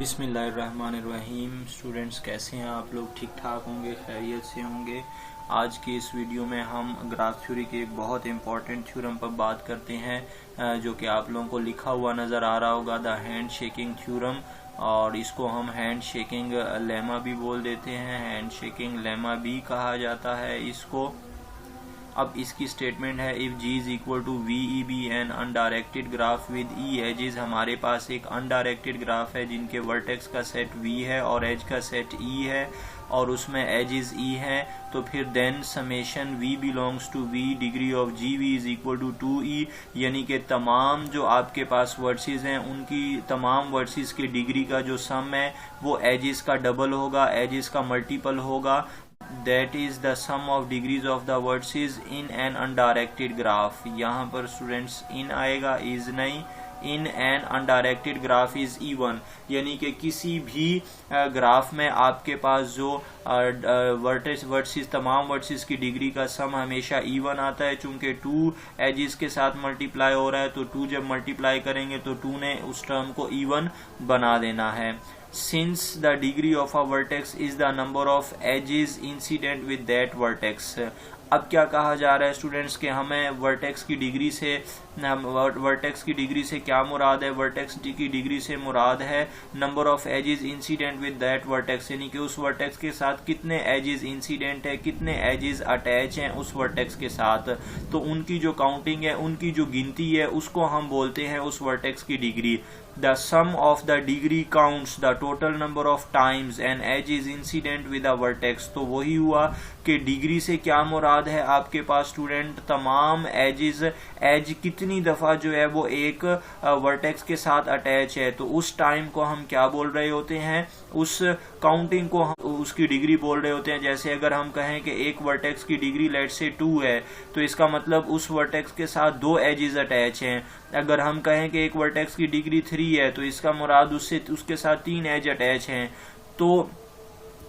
बिस्मिल्लाहिर्रहमानिर्रहीम। स्टूडेंट्स कैसे हैं आप लोग? ठीक ठाक होंगे, खैरियत से होंगे। आज की इस वीडियो में हम ग्राफ थ्योरी के एक बहुत इंपॉर्टेंट थ्योरम पर बात करते हैं जो कि आप लोगों को लिखा हुआ नज़र आ रहा होगा, द हैंड शेकिंग थ्योरम। और इसको हम हैंड शेकिंग लेमा भी बोल देते हैं, हैंड शेकिंग लेमा भी कहा जाता है इसको। अब इसकी स्टेटमेंट है if g is equal to V E be an undirected graph with E edges. हमारे पास एक अनडायरेक्टेड ग्राफ है जिनके वर्टेक्स का सेट v है और एज का सेट e है और उसमें एजेस e है, तो फिर then summation v belongs to v degree of G V is equal to 2e, यानी कि तमाम जो आपके पास वर्सेस हैं उनकी तमाम वर्सेस की डिग्री का जो सम है वो एजेस का डबल होगा, एजेस का मल्टीपल होगा। That is the sum of degrees of the vertices in an undirected graph। यहाँ पर स्टूडेंट्स in आएगा, is नहीं। in an undirected graph is even, यानी कि किसी भी ग्राफ में आपके पास जो वर्टिस तमाम वर्टिस की डिग्री का सम हमेशा even आता है। चूंकि 2 एजेस के साथ मल्टीप्लाई हो रहा है तो 2 जब मल्टीप्लाई करेंगे तो 2 ने उस टर्म को even बना देना है। Since the degree of a vertex is the number of edges incident with that vertex। अब क्या कहा जा रहा है स्टूडेंट्स के हमें वर्टेक्स की डिग्री से क्या मुराद है? वर्टेक्स की डिग्री से मुराद है number of edges incident with that vertex, यानी कि उस वर्टेक्स के साथ कितने एजेस इंसिडेंट है, कितने एजेस अटैच हैं उस वर्टेक्स के साथ। तो उनकी जो काउंटिंग है, उनकी जो गिनती है, उसको हम बोलते हैं उस वर्टेक्स की degree. The sum of the degree counts the total number of times an edge is incident with a vertex। तो वही हुआ कि डिग्री से क्या मुराद है आपके पास स्टूडेंट, तमाम एज कितनी दफा जो है वो एक वर्टेक्स के साथ अटैच है, तो उस टाइम को हम क्या बोल रहे होते हैं, उस काउंटिंग को हम उसकी डिग्री बोल रहे होते हैं। जैसे अगर हम कहें कि एक वर्टेक्स की डिग्री लेट से 2 है तो इसका मतलब उस वर्टेक्स के साथ 2 एजेस अटैच हैं। अगर हम कहें कि एक वर्टेक्स की डिग्री 3 है तो इसका मुराद उसके साथ 3 एज अटैच हैं। तो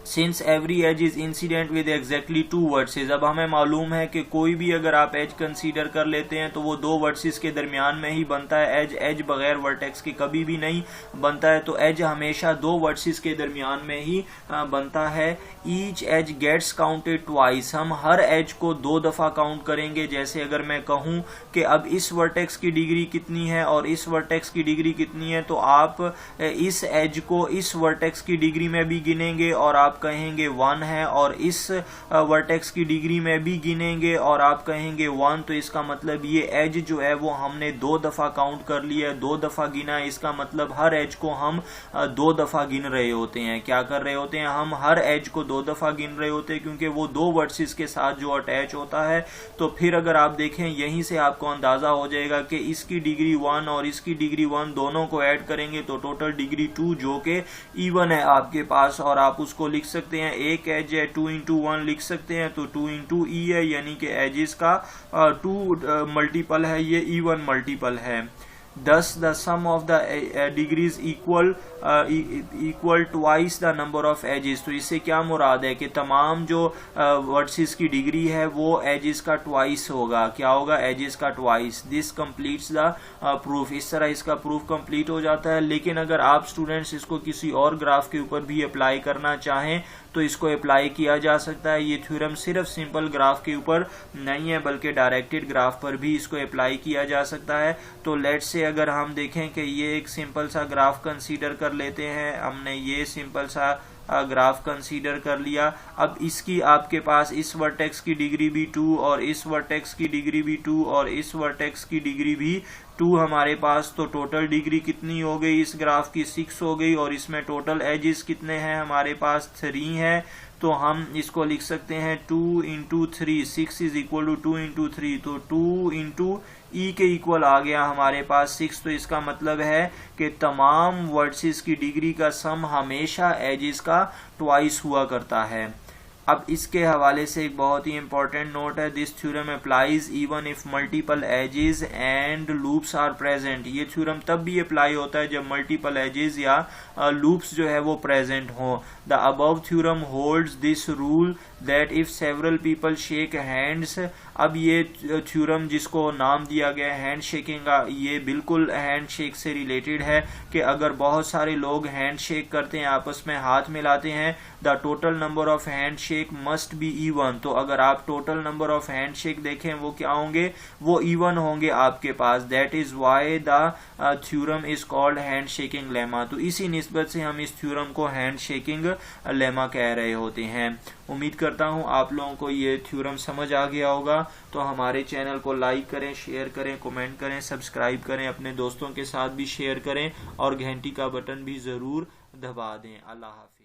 Since every edge is incident with exactly 2 vertices, अब हमें मालूम है कि कोई भी अगर आप एज कंसीडर कर लेते हैं तो वो 2 वर्टिसेस के दरमियान में ही बनता है। एज बगैर वर्टेक्स के कभी भी नहीं बनता है, तो एज हमेशा 2 वर्टिसेस के दरमियान में ही बनता है। Each edge gets counted twice, हम हर एज को 2 दफा काउंट करेंगे। जैसे अगर मैं कहूं कि अब इस वर्टेक्स की डिग्री कितनी है और इस वर्टेक्स की डिग्री कितनी है, तो आप इस एज को इस वर्टेक्स की डिग्री में भी गिनेंगे और आप कहेंगे 1 है, और इस वर्टेक्स की डिग्री में भी गिनेंगे और आप कहेंगे 1। तो इसका मतलब ये एज जो है वो हमने 2 दफा काउंट कर लिया है, 2 दफा गिना है। इसका मतलब हर एज को हम 2 दफा गिन रहे होते हैं। क्या कर रहे होते हैं? हम हर एज को 2 दफा गिन रहे होते हैं, क्योंकि वो 2 वर्टिसेस के साथ जो अटैच होता है। तो फिर अगर आप देखें यहीं से आपको अंदाजा हो जाएगा कि इसकी डिग्री 1 और इसकी डिग्री 1 दोनों को ऐड करेंगे तो टोटल डिग्री 2 जो कि इवन है आपके पास, और आप उसको लिख सकते हैं, एक एज है 2 into 1 लिख सकते हैं, तो 2 into e है, यानी कि एजेस का 2 मल्टीपल है, ये इवन मल्टीपल है। Thus the sum of the degrees equal twice the number of edges। तो इससे क्या मुराद है कि तमाम जो वर्टिसेस की डिग्री है वो एजेस का ट्वाइस होगा। क्या होगा? एजेस का twice. This completes the proof. इस तरह इसका प्रूफ कंप्लीट हो जाता है। लेकिन अगर आप स्टूडेंट्स इसको किसी और ग्राफ के ऊपर भी अप्लाई करना चाहें तो इसको अप्लाई किया जा सकता है। ये थ्योरम सिर्फ सिंपल ग्राफ के ऊपर नहीं है बल्कि डायरेक्टेड ग्राफ पर भी इसको अप्लाई किया जा सकता है। तो लेट्स से अगर हम देखें कि ये एक सिंपल सा ग्राफ कंसीडर कर लेते हैं, हमने ये सिंपल सा ग्राफ कंसीडर कर लिया। अब इसकी आपके पास इस वर्टेक्स की डिग्री भी 2 और इस वर्टेक्स की डिग्री भी 2 और इस वर्टेक्स की डिग्री भी 2 हमारे पास। तो टोटल डिग्री कितनी हो गई इस ग्राफ की? 6 हो गई। और इसमें टोटल एजेस कितने हैं हमारे पास? 3 है। तो हम इसको लिख सकते हैं 2 into 3, 6 is equal to 2 into 3, तो 2 into e के इक्वल आ गया हमारे पास 6। तो इसका मतलब है कि तमाम वर्टिसेस की डिग्री का सम हमेशा एजेस का ट्वाइस हुआ करता है। अब इसके हवाले से एक बहुत ही इंपॉर्टेंट नोट है, this theorem applies even if multiple edges and loops are present. ये थ्योरम तब भी अप्लाई होता है जब मल्टीपल एजेस या लूप्स जो है वो प्रेजेंट हो। The above theorem holds this rule that if several people shake hands. अब ये थ्योरम जिसको नाम दिया गया है हैंड शेकिंग का, ये बिल्कुल हैंड शेक से रिलेटेड है कि अगर बहुत सारे लोग हैंड शेक करते हैं, आपस में हाथ मिलाते हैं, the total number of hand shake must be even. तो अगर आप total number of hand shake देखें वो क्या होंगे, वो इवन होंगे आपके पास। That is why the theorem is called hand shaking lemma. तो इसी निस्बत से हम इस थ्योरम को हैंड शेकिंग लेमा कह रहे होते हैं। उम्मीद करता हूं आप लोगों को ये थ्योरम समझ आ गया होगा। तो हमारे चैनल को लाइक करें, शेयर करें, कमेंट करें, सब्सक्राइब करें, अपने दोस्तों के साथ भी शेयर करें और घंटी का बटन भी जरूर दबा दें। अल्लाह हाफिज।